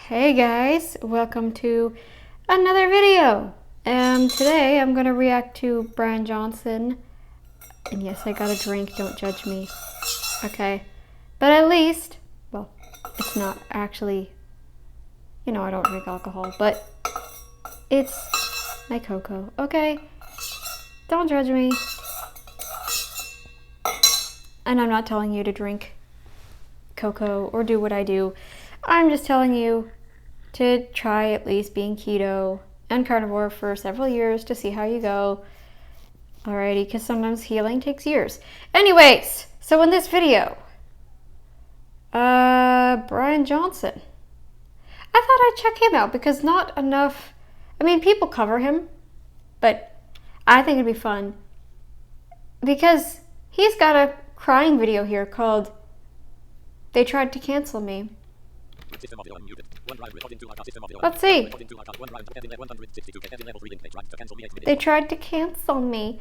Hey guys, welcome to another video. Today I'm gonna react to Bryan Johnson. And yes, I got a drink, don't judge me. Okay. But at least, well, it's not actually, I don't drink alcohol, but it's my cocoa. Okay? Don't judge me. And I'm not telling you to drink cocoa or do what I do. I'm just telling you to try at least being keto and carnivore for several years to see how you go. Alrighty, because sometimes healing takes years. Anyways, so in this video, Bryan Johnson. I thought I'd check him out because not enough, people cover him, but I think it'd be fun because he's got a crying video here called "They Tried to Cancel Me." Let's see. They tried to cancel me.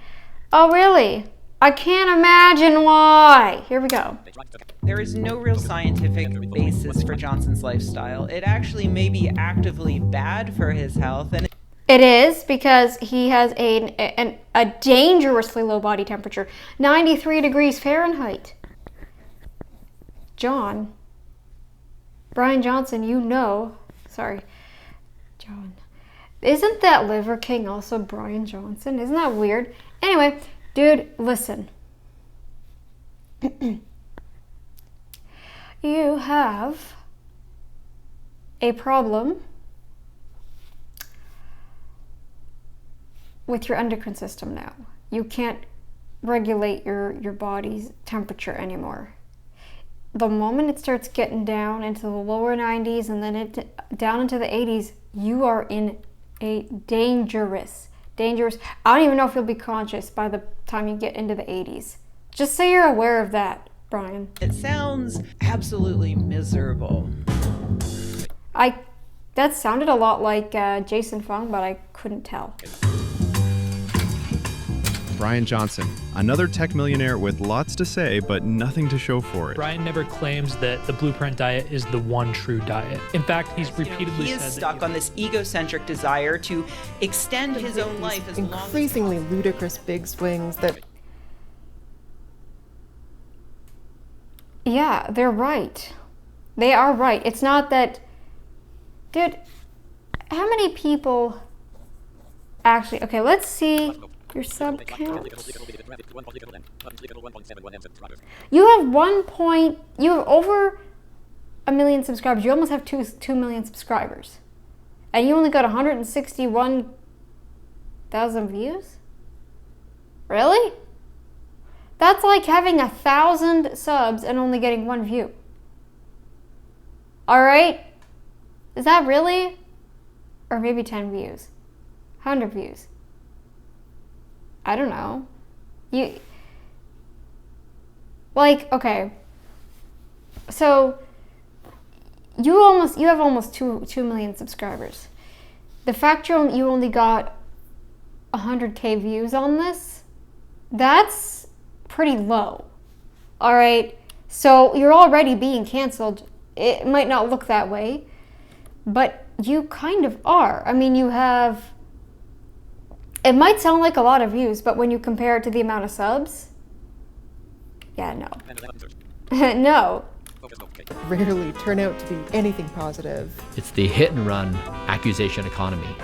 Oh, really? I can't imagine why. Here we go. There is no real scientific basis for Johnson's lifestyle. It actually may be actively bad for his health, and it is because he has a dangerously low body temperature, 93 degrees Fahrenheit. Bryan Johnson, sorry, John. Isn't that Liver King also Bryan Johnson? Isn't that weird? Anyway, dude, listen. You have a problem with your endocrine system now. You can't regulate your body's temperature anymore. The moment it starts getting down into the lower 90s and then down into the 80s, you are in a dangerous. I don't even know if you'll be conscious by the time you get into the 80s. Just so you're aware of that, Bryan. it sounds absolutely miserable. That sounded a lot like Jason Fung, but I couldn't tell. Bryan Johnson, another tech millionaire with lots to say, but nothing to show for it. Bryan never claims that the Blueprint diet is the one true diet. In fact, he's repeatedly he is said stuck on this egocentric desire to extend his own life as long as increasingly ludicrous big swings that... Yeah, they're right. They are right. It's not that... Dude, how many people actually... Okay, let's see your sub count. You have over 1 million subscribers. You almost have 2 million subscribers. And you only got 161,000 views? Really? That's like having 1,000 subs and only getting 1 view. Alright? Is that really? Or maybe 10 views. 100 views. I don't know. Okay. So you have almost 2 million subscribers. The fact you only got 100K views on this, that's pretty low. All right. So you're already being canceled. It might not look that way, but you kind of are. you have... It might sound like a lot of views, but when you compare it to the amount of subs, yeah, no. No. rarely turn out to be anything positive. It's the hit and run accusation economy.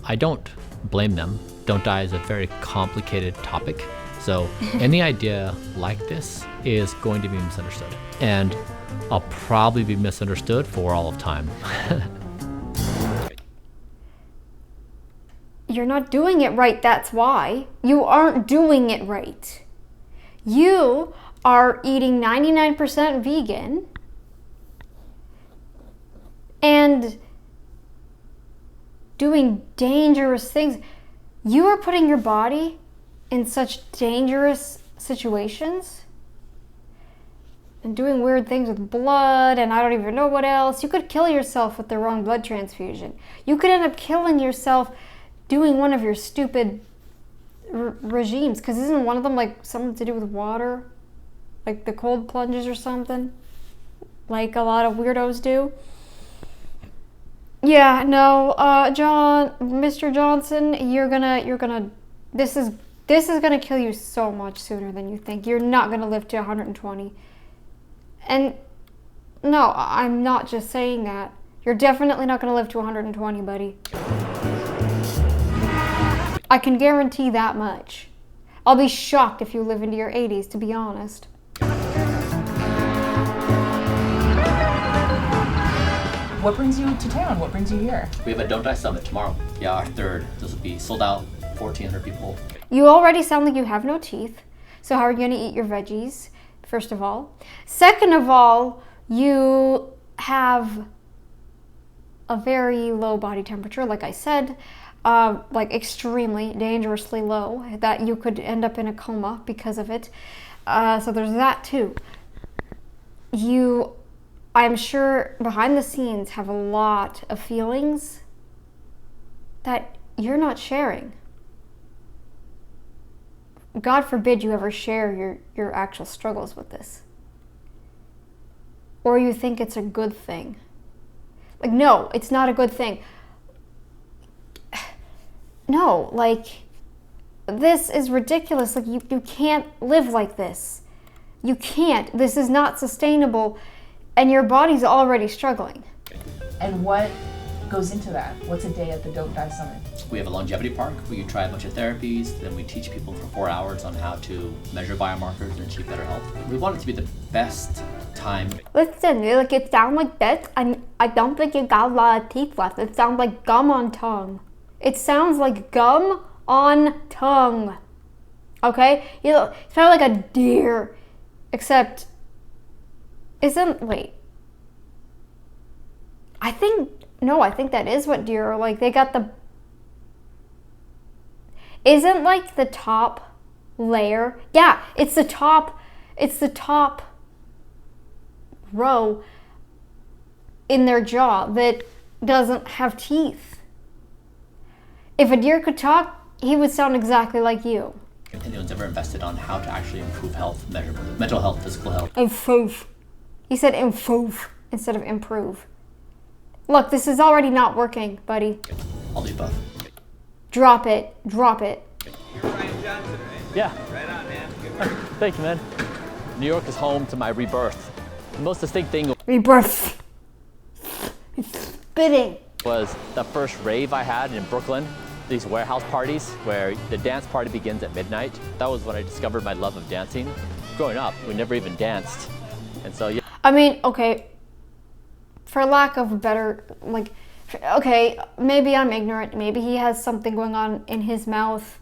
I don't blame them. Don't die is a very complicated topic. So any idea like this is going to be misunderstood. And I'll probably be misunderstood for all of time. You're not doing it right, that's why. You aren't doing it right. You are eating 99% vegan and doing dangerous things. You are putting your body in such dangerous situations and doing weird things with blood and I don't even know what else. You could kill yourself with the wrong blood transfusion. You could end up killing yourself doing one of your stupid regimes, because isn't one of them like something to do with water? Like the cold plunges or something? like a lot of weirdos do. Yeah, no, Mr. Johnson, this is gonna kill you so much sooner than you think. You're not gonna live to 120. And no, I'm not just saying that. You're definitely not gonna live to 120, buddy. I can guarantee that much. I'll be shocked if you live into your 80s, to be honest. What brings you to town? What brings you here? We have a Don't Die Summit tomorrow. Yeah, our third. This will be sold out, 1,400 people. You already sound like you have no teeth. So how are you going to eat your veggies, first of all? Second of all, you have a very low body temperature, like I said, like extremely dangerously low, that you could end up in a coma because of it. So there's that too. You, I'm sure, behind the scenes have a lot of feelings that you're not sharing. God forbid you ever share your actual struggles with this. Or you think it's a good thing. Like, no, it's not a good thing. No, like, this is ridiculous. Like, you can't live like this. You can't. This is not sustainable. And your body's already struggling. And what goes into that? What's a day at the Don't Die Summit? We have a longevity park where you try a bunch of therapies, then we teach people for 4 hours on how to measure biomarkers and achieve better health. We want it to be the best time. Listen, like, it sounds like this, and I don't think you got a lot of teeth left. It sounds like gum on tongue. It sounds like gum on tongue. Okay? You sound like a deer, except, wait. I think that is what deer are like. They got isn't like the top layer. Yeah, it's the top row in their jaw that doesn't have teeth. If a deer could talk, he would sound exactly like you. If anyone's ever invested on how to actually improve health, measurable mental health, physical health. Improve. He said improve instead of improve. Look, this is already not working, buddy. All the above. Drop it. Drop it. You're Bryan Johnson, right? Yeah. Right on, man. Good work. Thank you, man. New York is home to my rebirth. The most distinct thing Rebirth. It's spitting. was the first rave I had in Brooklyn. These warehouse parties where the dance party begins at midnight. That was when I discovered my love of dancing. Growing up, we never even danced. And so, yeah. I mean, okay, for lack of a better, like, okay, maybe I'm ignorant. Maybe he has something going on in his mouth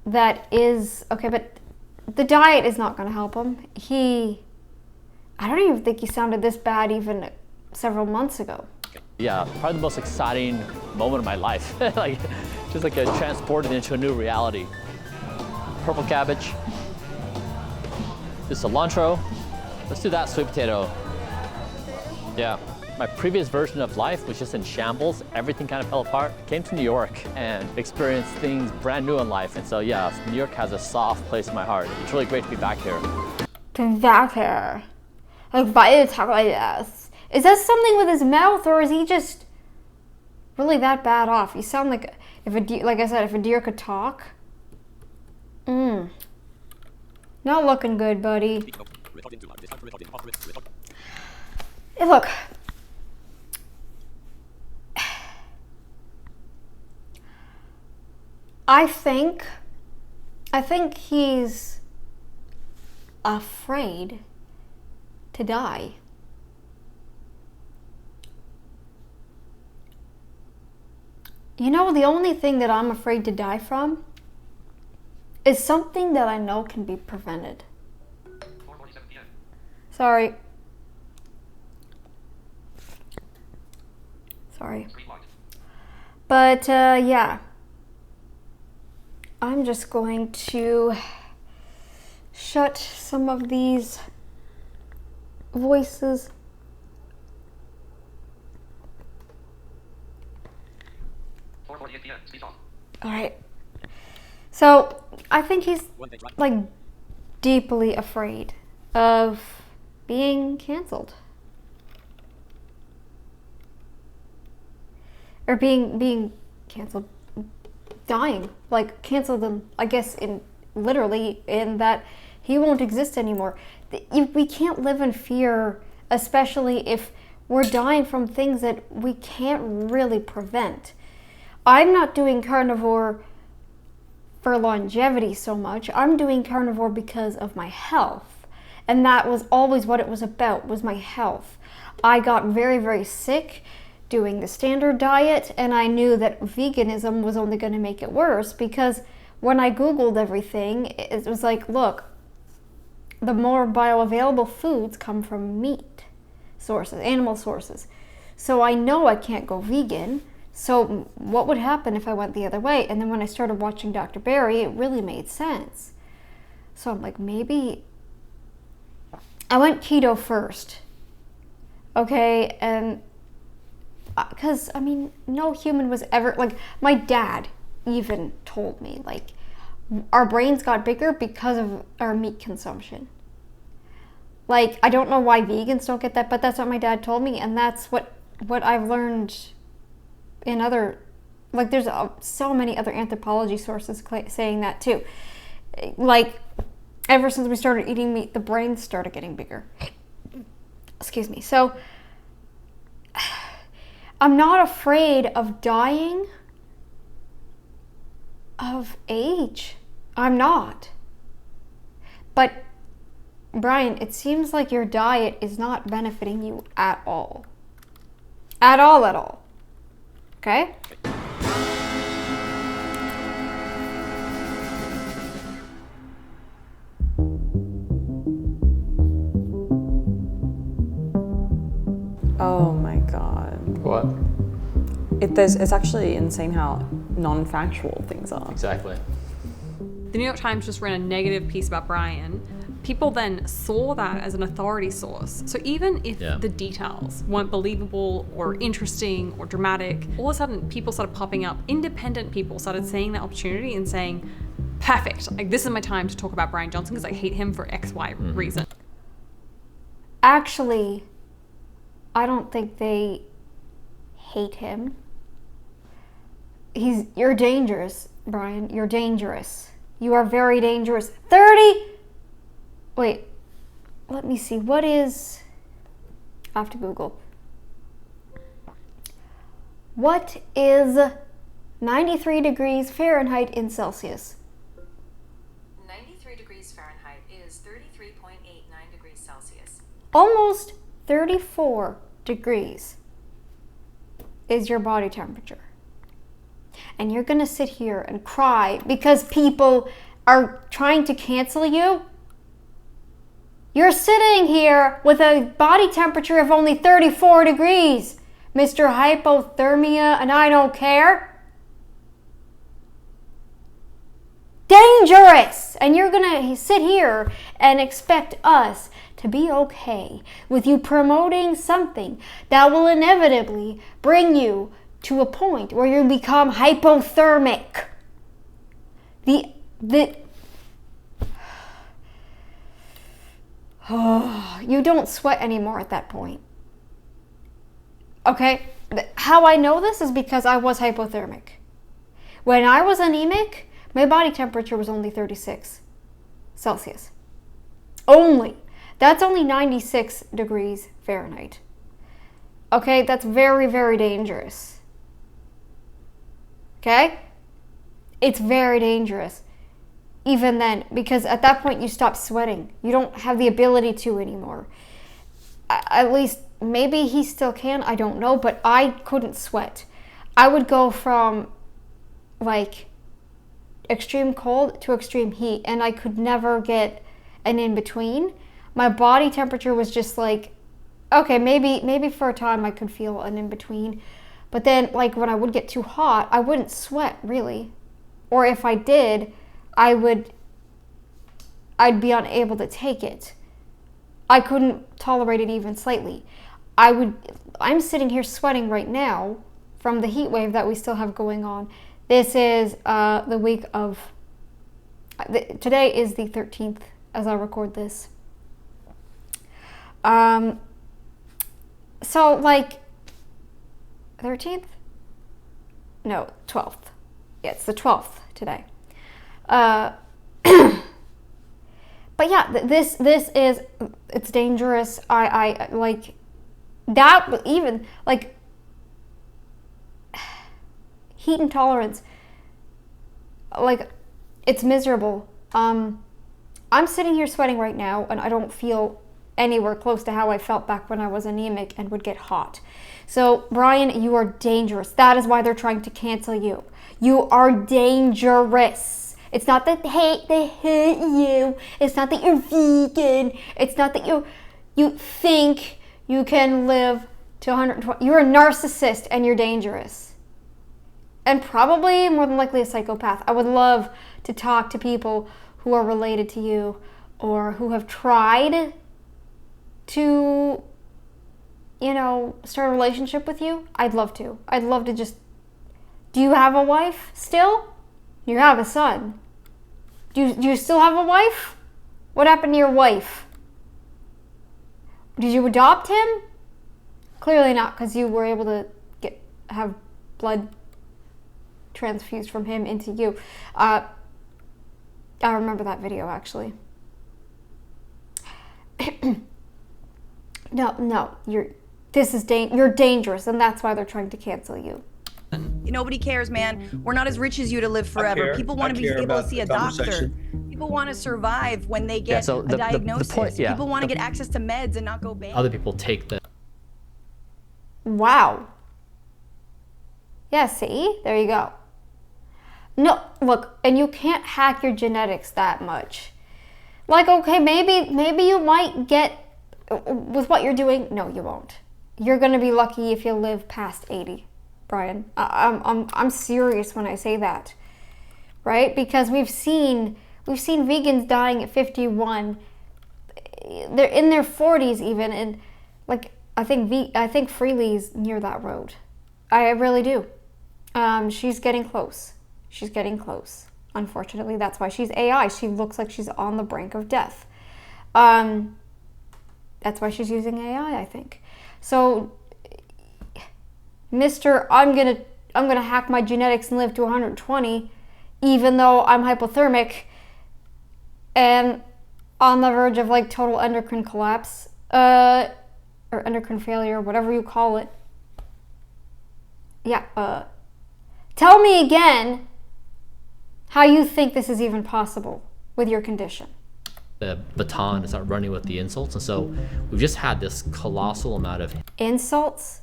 that is, okay, but the diet is not going to help him. I don't even think he sounded this bad even several months ago. Yeah, probably the most exciting moment of my life. Like, just like transported into a new reality. Purple cabbage. This cilantro. Let's do that sweet potato. Yeah. My previous version of life was just in shambles. Everything kind of fell apart. Came to New York and experienced things brand new in life. And so, yeah, New York has a soft place in my heart. It's really great to be back here. Back here. Like, why did he talk like this? Is that something with his mouth, or is he just really that bad off? You sound like, like I said, if a deer could talk. Not looking good, buddy. Hey, look. I think he's afraid to die. You know, the only thing that I'm afraid to die from is something that I know can be prevented. 4:47 p.m. Sorry. Screen locked. But, yeah. I'm just going to shut some of these voices. Alright. So, I think he's, like, deeply afraid of being canceled. or being canceled, dying, like cancel them, I guess, in literally in that he won't exist anymore. We can't live in fear, especially if we're dying from things that we can't really prevent. I'm not doing carnivore for longevity so much. I'm doing carnivore because of my health. And that was always what it was about, was my health. I got very, very sick doing the standard diet, and I knew that veganism was only going to make it worse, because when I Googled everything, it was like, look, the more bioavailable foods come from meat sources, animal sources. So I know I can't go vegan. So what would happen if I went the other way? And then when I started watching Dr. Barry, it really made sense. So I'm like, maybe I went keto first. Okay, and because, I mean, no human was ever, like, my dad even told me, like, our brains got bigger because of our meat consumption. Like, I don't know why vegans don't get that, but that's what my dad told me, and that's what I've learned in other, like, there's so many other anthropology sources saying that too. Like, ever since we started eating meat, the brains started getting bigger. Excuse me. So, I'm not afraid of dying of age. I'm not. But, Bryan, it seems like your diet is not benefiting you at all. At all, at all. Okay? Oh my god. What? It's actually insane how non-factual things are. Exactly. The New York Times just ran a negative piece about Bryan. People then saw that as an authority source. So even if the details weren't believable or interesting or dramatic, all of a sudden people started popping up. Independent people started seeing that opportunity and saying, perfect, like, this is my time to talk about Bryan Johnson because I hate him for X, Y reason. Actually, I don't think they hate him. You're dangerous, Bryan. You're dangerous. You are very dangerous. 30? Wait, let me see. What is... I have to Google. What is 93 degrees Fahrenheit in Celsius? 93 degrees Fahrenheit is 33.89 degrees Celsius. Almost 34 degrees is your body temperature. And you're gonna sit here and cry because people are trying to cancel you? You're sitting here with a body temperature of only 34 degrees, Mr. Hypothermia, and I don't care. Dangerous! And you're gonna sit here and expect us to be okay with you promoting something that will inevitably bring you to a point where you become hypothermic. You don't sweat anymore at that point. Okay? How I know this is because I was hypothermic. When I was anemic, my body temperature was only 36 Celsius. Only. That's only 96 degrees Fahrenheit. Okay? That's very, very dangerous. Okay? It's very dangerous. Even then, because at that point you stop sweating. You don't have the ability to anymore. At least, maybe he still can, I don't know, but I couldn't sweat. I would go from, like, extreme cold to extreme heat, and I could never get an in-between. My body temperature was just like, okay, maybe for a time I could feel an in-between, but then, like, when I would get too hot, I wouldn't sweat, really. Or if I did, I'd be unable to take it. I couldn't tolerate it even slightly. I'm sitting here sweating right now from the heat wave that we still have going on. This is the week of, today is the 13th as I record this. So, like, 13th? no, 12th. Yeah, it's the 12th today. But yeah, this is, it's dangerous. I like that, even like heat intolerance, like it's miserable. I'm sitting here sweating right now and I don't feel anywhere close to how I felt back when I was anemic and would get hot. So Bryan, you are dangerous. That is why they're trying to cancel you. You are dangerous. It's not that they hate you. It's not that you're vegan. It's not that you think you can live to 120. You're a narcissist and you're dangerous. And probably more than likely a psychopath. I would love to talk to people who are related to you or who have tried to, you know, start a relationship with you. I'd love to. I'd love to just... Do you have a wife still? You have a son. Do you still have a wife? What happened to your wife? Did you adopt him? Clearly not, because you were able to have blood transfused from him into you. I remember that video, actually. No, you're dangerous, and that's why they're trying to cancel you. Nobody cares, man. We're not as rich as you to live forever. People want to be able to see a doctor. People want to survive when they get a diagnosis. The point, People want to get access to meds and not go bad. Other people take the... Wow. Yeah, see? There you go. No, look, and you can't hack your genetics that much. Like, okay, maybe you might get, with what you're doing, no, you won't. You're gonna be lucky if you live past 80, Bryan. I'm serious when I say that, right? Because we've seen vegans dying at 51. They're in their 40s even, and like I think Freely's near that road. I really do. She's getting close. She's getting close. Unfortunately, that's why she's AI. She looks like she's on the brink of death. That's why she's using AI, I think. So, Mr. I'm gonna hack my genetics and live to 120, even though I'm hypothermic and on the verge of like total endocrine collapse, or endocrine failure, whatever you call it. Yeah. Tell me again how you think this is even possible with your condition. The baton and start running with the insults, and so we've just had this colossal amount of insults.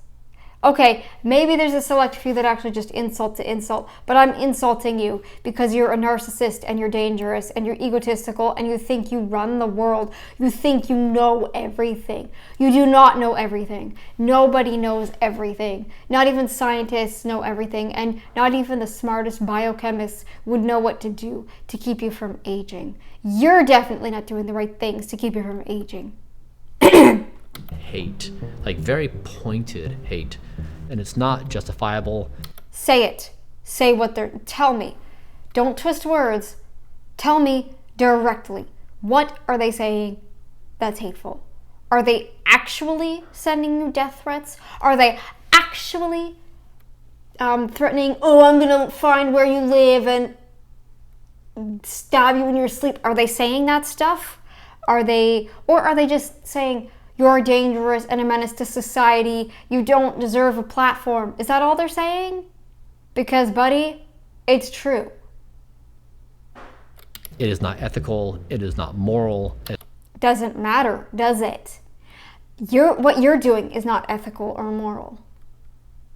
Okay, maybe there's a select few that actually just insult to insult, but I'm insulting you because you're a narcissist and you're dangerous and you're egotistical and you think you run the world. You think you know everything. You do not know everything. Nobody knows everything. Not even scientists know everything, and not even the smartest biochemists would know what to do to keep you from aging. You're definitely not doing the right things to keep you from aging. hate, like very pointed hate, and it's not justifiable. Say it. Say what they're... Tell me. Don't twist words. Tell me directly. What are they saying that's hateful? Are they actually sending you death threats? Are they actually threatening, oh, I'm gonna find where you live and stab you in your sleep? Are they saying that stuff? Or are they just saying, you're dangerous and a menace to society, you don't deserve a platform? Is that all they're saying? Because, buddy, it's true. It is not ethical, it is not moral. Doesn't matter, does it? What you're doing is not ethical or moral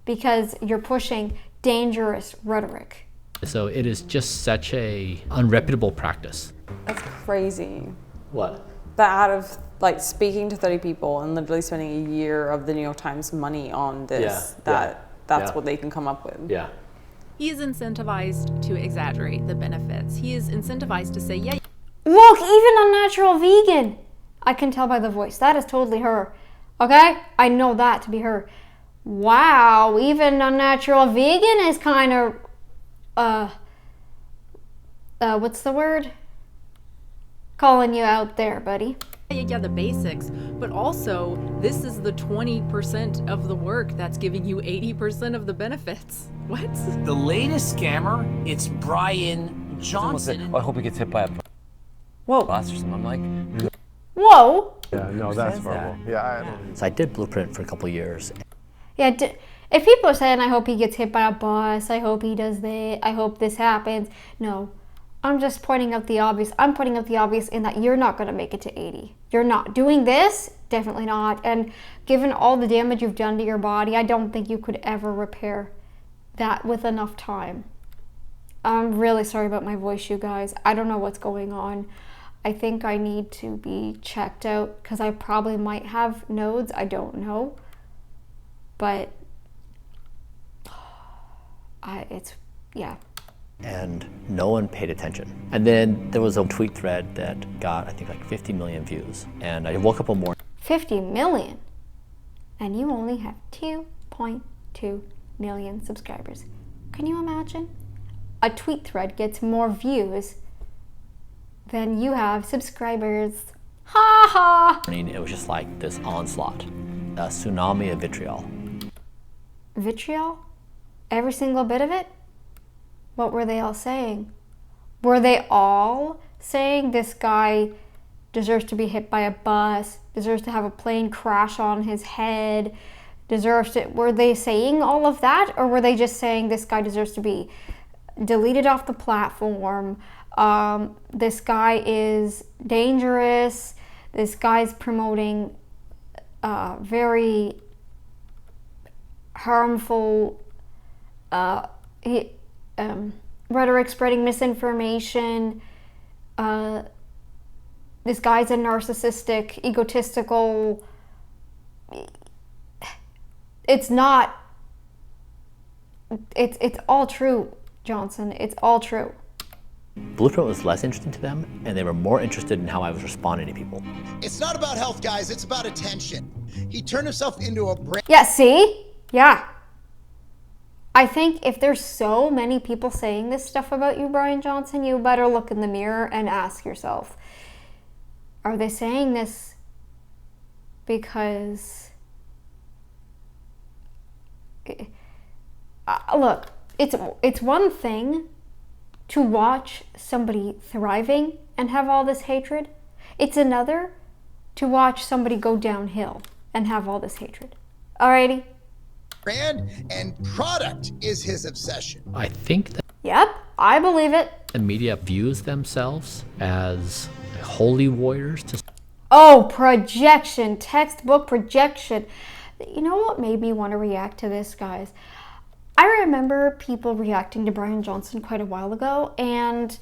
because you're pushing dangerous rhetoric. So it is just such a unreputable practice. That's crazy. What? That out of like speaking to 30 people and literally spending a year of the New York Times money on this, that's what they can come up with. Yeah. He is incentivized to exaggerate the benefits. He is incentivized to say, yeah. Look, even Unnatural Vegan. I can tell by the voice. That is totally her. Okay? I know that to be her. Wow, even Unnatural Vegan is kind of, what's the word? Calling you out there, buddy. Yeah, the basics, but also this is the 20% of the work that's giving you 80% of the benefits. What? The latest scammer, it's Bryan Johnson. I hope he gets hit by a bus or something. I'm like, whoa. Yeah, no, that's horrible. Yeah. So I did Blueprint for a couple years. Yeah, if people are saying, I hope he gets hit by a bus, I hope he does this, I hope this happens. No, I'm just pointing out the obvious. I'm pointing out the obvious in that you're not going to make it to 80. You're not. Doing this, definitely not. And given all the damage you've done to your body, I don't think you could ever repair that with enough time. I'm really sorry about my voice, you guys. I don't know what's going on. I think I need to be checked out because I probably might have nodes. I don't know. But yeah. And no one paid attention. And then there was a tweet thread that got, I think, like 50 million views. And I woke up one morning. 50 million? And you only have 2.2 million subscribers. Can you imagine? A tweet thread gets more views than you have subscribers. Ha ha! It was just like this onslaught, a tsunami of vitriol. Vitriol? Every single bit of it? What were they all saying? Were they all saying this guy deserves to be hit by a bus, deserves to have a plane crash on his head, deserves to... Were they saying all of that? Or were they just saying this guy deserves to be deleted off the platform? This guy is dangerous. This guy's promoting very harmful rhetoric, spreading misinformation. This guy's a narcissistic, egotistical. It's not. It's all true, Johnson. It's all true. Blueprint was less interesting to them, and they were more interested in how I was responding to people. It's not about health, guys. It's about attention. He turned himself into a brand. Yeah, see? Yeah. I think if there's so many people saying this stuff about you, Bryan Johnson, you better look in the mirror and ask yourself, are they saying this because... look, it's one thing to watch somebody thriving and have all this hatred. It's another to watch somebody go downhill and have all this hatred. Alrighty? Brand and product is his obsession. I think that... Yep, I believe it. The media views themselves as holy warriors to... Oh, projection, textbook projection. You know what made me want to react to this, guys? I remember people reacting to Bryan Johnson quite a while ago, and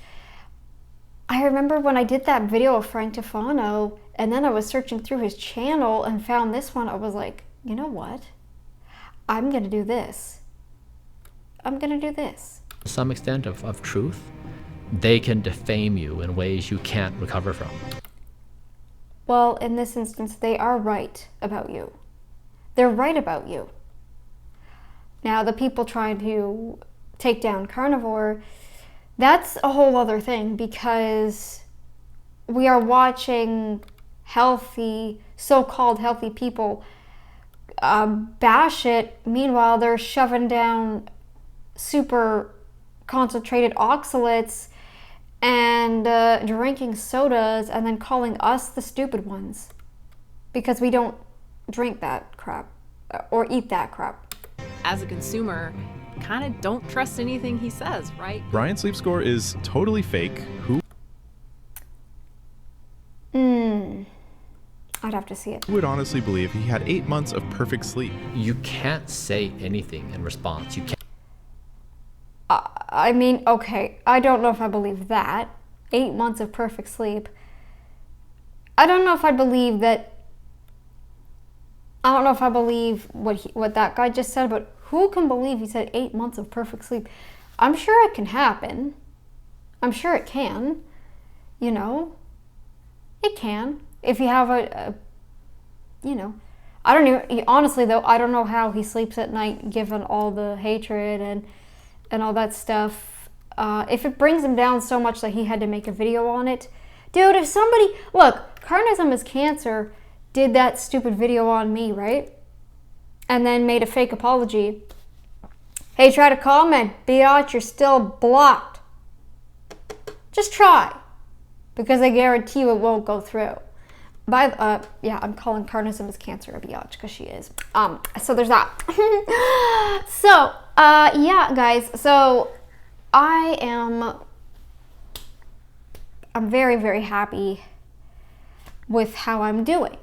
I remember when I did that video of Frank Tufano, and then I was searching through his channel and found this one. I was like, you know what? I'm gonna do this. I'm gonna do this. To some extent of truth, they can defame you in ways you can't recover from. Well, in this instance, they are right about you. They're right about you. Now, the people trying to take down Carnivore, that's a whole other thing, because we are watching healthy, so-called healthy people bash it. Meanwhile, they're shoving down super concentrated oxalates and drinking sodas and then calling us the stupid ones because we don't drink that crap or eat that crap. As a consumer, kind of don't trust anything he says, right? Bryan's sleep score is totally fake. Who I'd have to see it. would honestly believe he had 8 months of perfect sleep? You can't say anything in response. You can't. I mean, okay, I don't know if I believe that. 8 months of perfect sleep. I don't know if I believe that. I don't know if I believe what that guy just said, but who can believe he said 8 months of perfect sleep? I'm sure it can happen. I'm sure it can. You know, it can. If you have you know, I don't even, honestly though, I don't know how he sleeps at night given all the hatred and all that stuff. If it brings him down so much that he had to make a video on it. Dude, if somebody, look, Carnism is Cancer did that stupid video on me, right? And then made a fake apology. Hey, try to comment. Biatch, you're still blocked. Just try. Because I guarantee you it won't go through. Yeah, I'm calling carnism as cancer a biatch because she is. So there's that. So, yeah, guys. So I'm very, very happy with how I'm doing.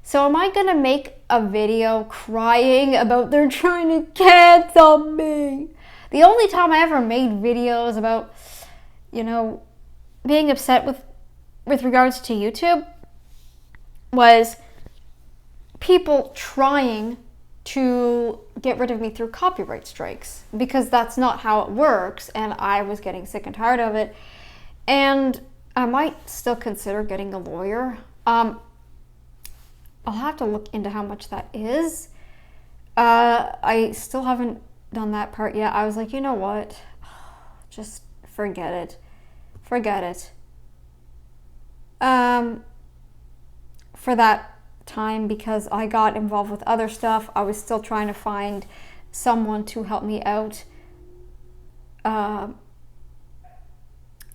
So am I gonna make a video crying about they're trying to cancel me? The only time I ever made videos about, you know, being upset with regards to YouTube was people trying to get rid of me through copyright strikes, because that's not how it works, and I was getting sick and tired of it. And I might still consider getting a lawyer. I'll have to look into how much that is. I still haven't done that part yet. I was like, you know what? Just forget it. Forget it. For that time, because I got involved with other stuff, I was still trying to find someone to help me out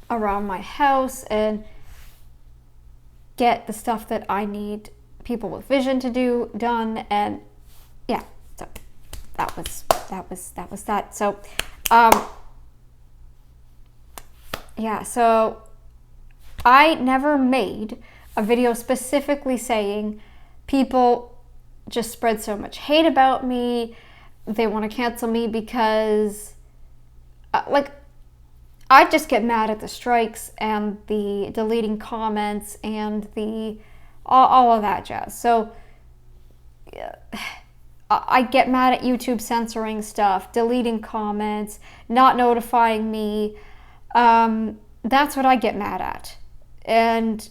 around my house and get the stuff that I need people with vision to do done. And yeah, so that was that. So yeah, so I never made a video specifically saying people just spread so much hate about me, they want to cancel me because like, I just get mad at the strikes and the deleting comments and the all of that jazz. So I get mad at YouTube censoring stuff, deleting comments, not notifying me. That's what I get mad at. And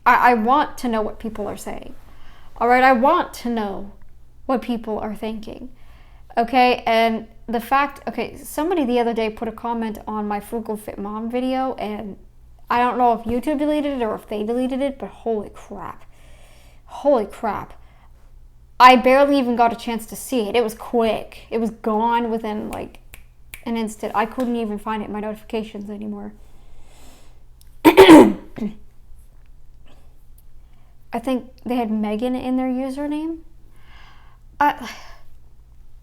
I want to know what people are saying. All right, I want to know what people are thinking. Okay, and the fact, okay, somebody the other day put a comment on my Frugal Fit Mom video, and I don't know if YouTube deleted it or if they deleted it, but holy crap. Holy crap. I barely even got a chance to see it. It was quick. It was gone within like an instant. I couldn't even find it in my notifications anymore. I think they had Megan in their username. I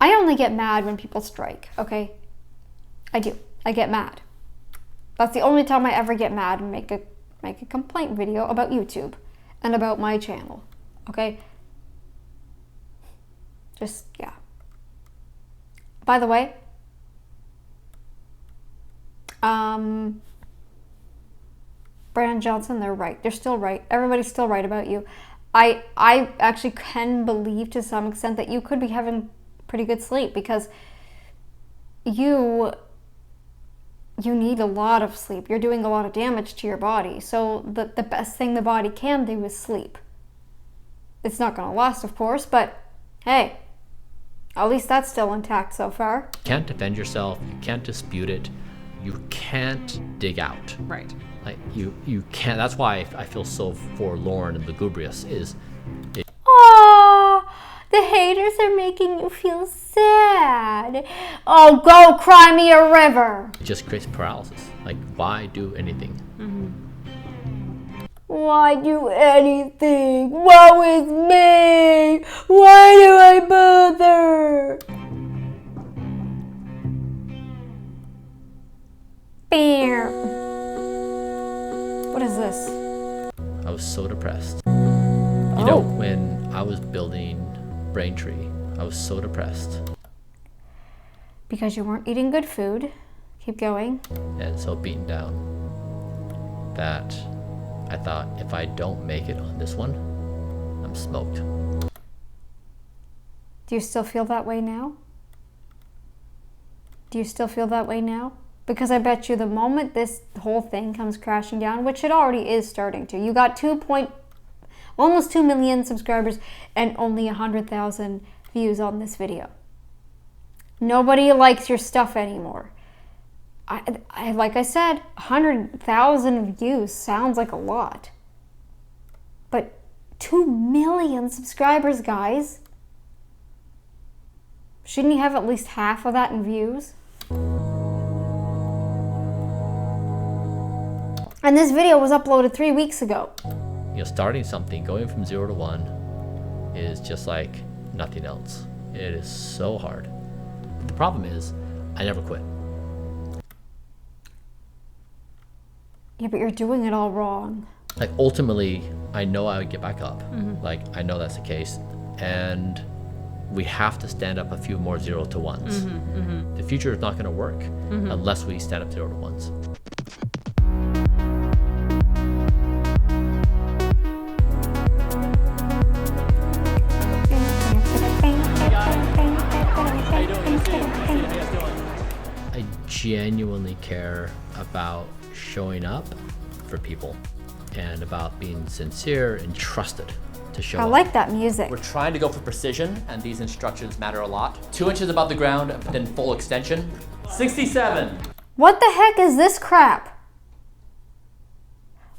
only get mad when people strike, okay? I do. I get mad. That's the only time I ever get mad and make a complaint video about YouTube and about my channel, okay? Just, yeah. By the way, Bryan Johnson, they're right. They're still right. Everybody's still right about you. I actually can believe to some extent that you could be having pretty good sleep, because you need a lot of sleep. You're doing a lot of damage to your body. So the best thing the body can do is sleep. It's not going to last, of course, but hey, at least that's still intact so far. You can't defend yourself. You can't dispute it. You can't dig out. Right. Like you can't. That's why I feel so forlorn and lugubrious. Aww, the haters are making you feel sad. Oh, go cry me a river. It just creates paralysis. Like, why do anything? Mm-hmm. Why do anything? Woe is me. Why do I bother? Bear. What is this? I was so depressed. You know, when I was building Braintree, I was so depressed. Because you weren't eating good food. Keep going. And so beaten down that I thought, if I don't make it on this one, I'm smoked. Do you still feel that way now? Do you still feel that way now? Because I bet you the moment this whole thing comes crashing down, which it already is starting to, you got almost 2 million subscribers and only 100,000 views on this video. Nobody likes your stuff anymore. I like I said, 100,000 views sounds like a lot. But 2 million subscribers, guys. Shouldn't he have at least half of that in views? And this video was uploaded 3 weeks ago. You know, starting something, going from 0 to 1 is just like nothing else. It is so hard. The problem is, I never quit. Yeah, but you're doing it all wrong. Like, ultimately, I know I would get back up. Like, I know that's the case. And we have to stand up a few more 0 to 1s. The future is not going to work unless we stand up 0 to 1s. I genuinely care about showing up for people and about being sincere and trusted to show up. I like that music. We're trying to go for precision, and these instructions matter a lot. 2 inches above the ground, but then full extension. 67. What the heck is this crap?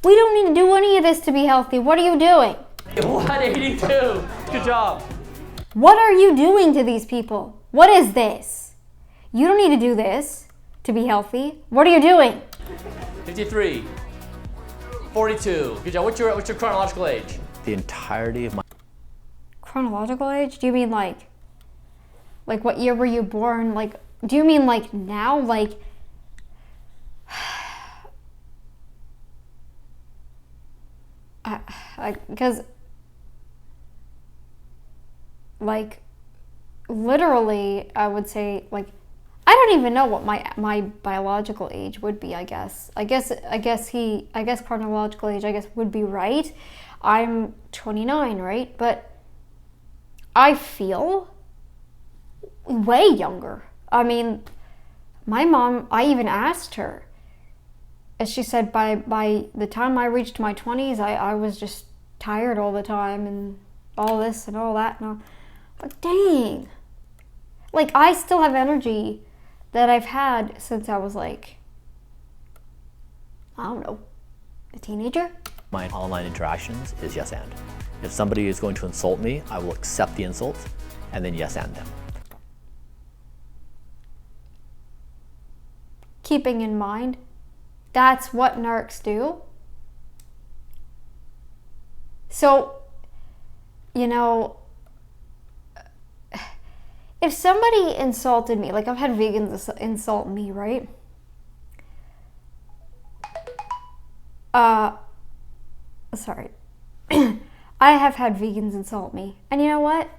We don't need to do any of this to be healthy. What are you doing? 182. Good job. What are you doing to these people? What is this? You don't need to do this to be healthy. What are you doing? 53. 42. Good job. What's your chronological age? The entirety of my Chronological age? Do you mean like what year were you born? Like, do you mean like now? Like, because like literally I would say like I don't even know what my biological age would be. I guess chronological age I guess would be right. I'm 29, right? But I feel way younger. I mean, my mom, I even asked her, and she said by the time I reached my 20s, I was just tired all the time and all this and all that. And I'm like, dang. Like, I still have energy that I've had since I was like, I don't know, a teenager. My online interactions is yes and. If somebody is going to insult me, I will accept the insult and then yes and them. Keeping in mind, that's what narcs do. So, you know, if somebody insulted me, like I've had vegans insult me, right? Sorry. I have had vegans insult me. And you know what?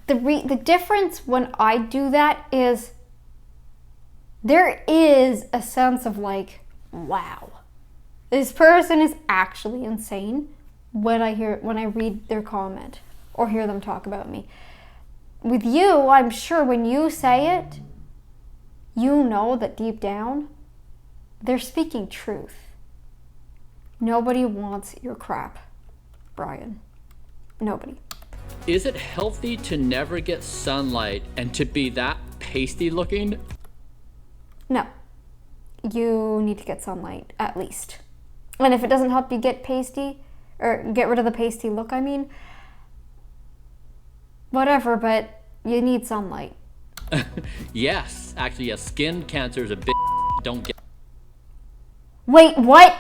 The difference when I do that is there is a sense of like, wow, this person is actually insane when I read their comment or hear them talk about me. With you, I'm sure when you say it, you know that deep down, they're speaking truth. Nobody wants your crap, Bryan. Nobody. Is it healthy to never get sunlight and to be that pasty looking? No. You need to get sunlight, at least. And if it doesn't help you get pasty, or get rid of the pasty look, I mean, whatever, but you need sunlight. Yes, actually, yes. Skin cancer is a big don't get. Wait, what?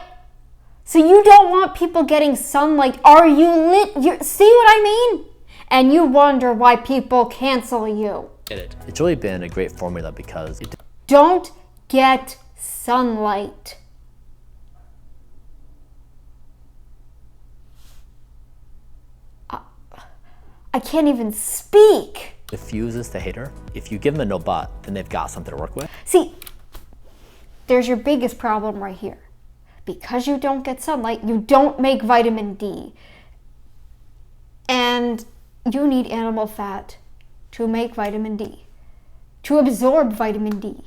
So you don't want people getting sunlight? Are you see what I mean? And you wonder why people cancel you. Get it. It's really been a great formula because don't get sunlight. I can't even speak. diffuses the hater. If you give them a no but, then they've got something to work with. See, there's your biggest problem right here. Because you don't get sunlight, you don't make vitamin D. And you need animal fat to make vitamin D, to absorb vitamin D.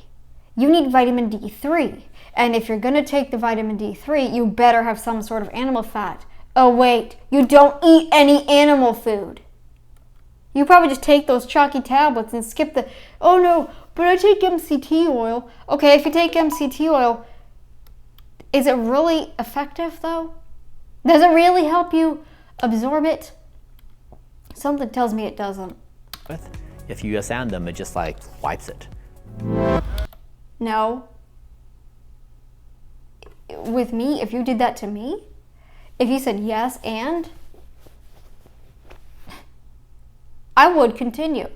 You need vitamin D3. And if you're gonna take the vitamin D3, you better have some sort of animal fat. Oh wait, you don't eat any animal food. You probably just take those chalky tablets and skip the, oh no, but I take MCT oil. Okay, if you take MCT oil, is it really effective though? Does it really help you absorb it? Something tells me it doesn't. If you yes and them, it just like wipes it. No. With me, if you did that to me, if you said yes and, I would continue.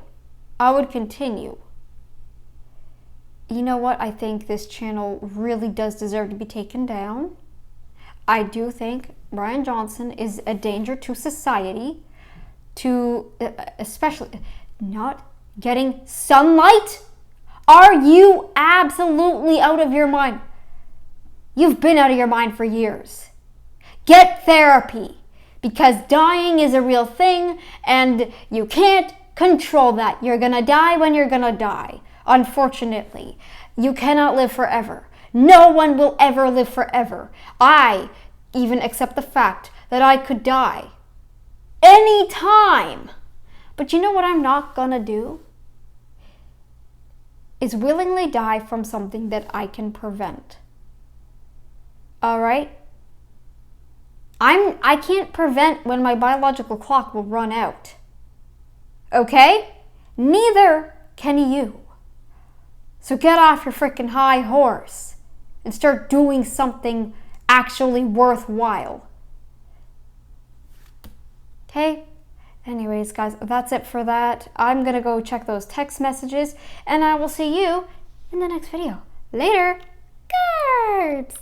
I would continue. You know what? I think this channel really does deserve to be taken down. I do think Bryan Johnson is a danger to society, to especially not getting sunlight. Are you absolutely out of your mind? You've been out of your mind for years. Get therapy, because dying is a real thing and you can't control that. You're gonna die when you're gonna die. Unfortunately, you cannot live forever. No one will ever live forever. I even accept the fact that I could die anytime. But you know what I'm not gonna do? Is willingly die from something that I can prevent. All right? I can't prevent when my biological clock will run out. Okay? Neither can you. So get off your freaking high horse and start doing something actually worthwhile. Okay? Anyways, guys, that's it for that. I'm gonna go check those text messages, and I will see you in the next video. Later! Cards!